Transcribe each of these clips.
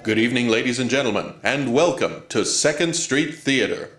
Good evening, ladies and gentlemen, and welcome to 2nd Street Theater.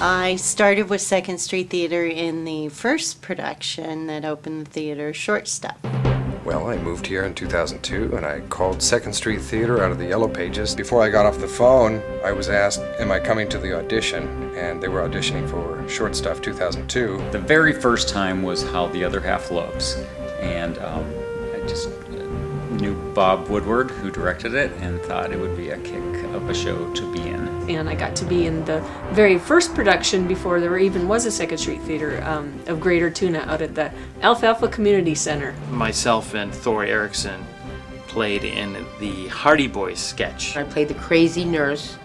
I started with 2nd Street Theater in the first production that opened the theater, Short Stuff. Well, I moved here in 2002 and I called 2nd Street Theater out of the Yellow Pages. Before I got off the phone, I was asked, am I coming to the audition? And they were auditioning for Short Stuff 2002. The very first time was How the Other Half Loves. And I just knew Bob Woodward, who directed it, and thought it would be a kick of a show to be in. And I got to be in the very first production before there even was a 2nd Street Theater of Greater Tuna out at the Alfalfa Community Center. Myself and Thor Erickson played in the Hardy Boys sketch. I played the crazy nurse,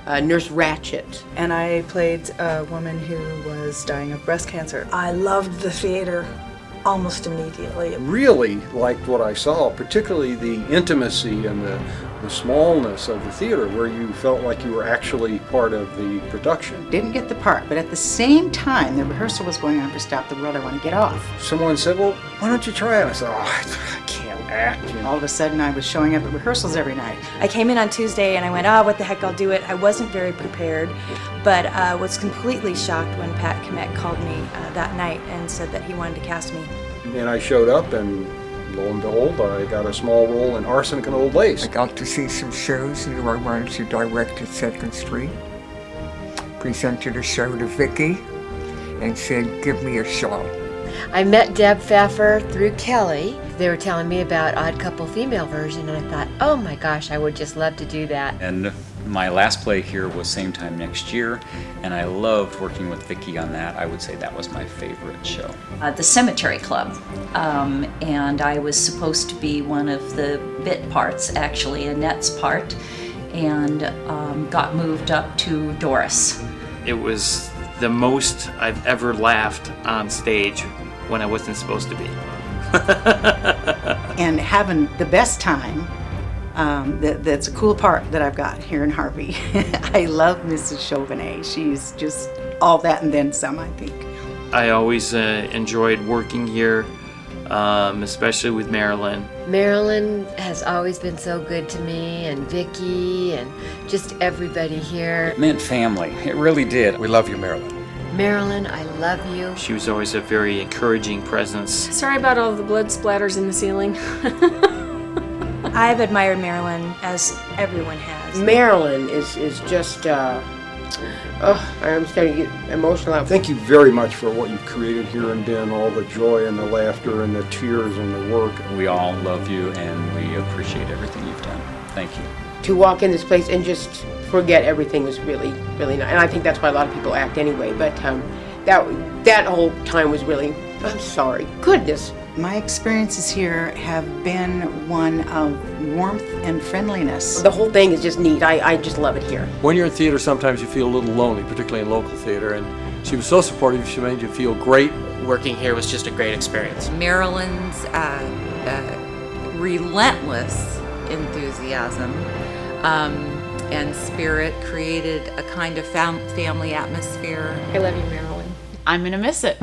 Nurse Ratchet. And I played a woman who was dying of breast cancer. I loved the theater almost immediately. Really liked what I saw, particularly the intimacy and the smallness of the theater, where you felt like you were actually part of the production. Didn't get the part, but at the same time, the rehearsal was going on for Stop the World, I Want to Get Off. Someone said, well, why don't you try it? I said, oh, I can't act. You know. All of a sudden, I was showing up at rehearsals every night. I came in on Tuesday and I went, what the heck, I'll do it. I wasn't very prepared, but was completely shocked when Pat Komet called me that night and said that he wanted to cast me. And I showed up, and lo and behold, I got a small role in Arsenic and Old Lace. I got to see some shows, and I wanted to direct at 2nd Street. Presented a show to Vicki and said, give me a show. I met Deb Pfeffer through Kelly. They were telling me about Odd Couple female version, and I thought, oh my gosh, I would just love to do that. And My last play here was Same Time Next Year, and I loved working with Vicki on that. I would say that was my favorite show. The Cemetery Club, and I was supposed to be one of the bit parts, actually, Annette's part, and got moved up to Doris. It was the most I've ever laughed on stage when I wasn't supposed to be. And having the best time. That's a cool part that I've got here in Harvey. I love Mrs. Chauvenet. She's just all that and then some, I think. I always enjoyed working here, especially with Maralyn. Maralyn has always been so good to me, and Vicki, and just everybody here. It meant family. It really did. We love you, Maralyn. Maralyn, I love you. She was always a very encouraging presence. Sorry about all the blood splatters in the ceiling. I've admired Maralyn, as everyone has. Maralyn is just, I'm starting to get emotional. Thank you very much for what you've created here in Den, all the joy and the laughter and the tears and the work. We all love you, and we appreciate everything you've done. Thank you. To walk in this place and just forget everything was really, really nice. And I think that's why a lot of people act anyway, but that whole time was really, I'm sorry, goodness. My experiences here have been one of warmth and friendliness. The whole thing is just neat. I just love it here. When you're in theater, sometimes you feel a little lonely, particularly in local theater, and she was so supportive. She made you feel great. Working here was just a great experience. Maralyn's relentless enthusiasm and spirit created a kind of family atmosphere. I love you, Maralyn. I'm gonna miss it.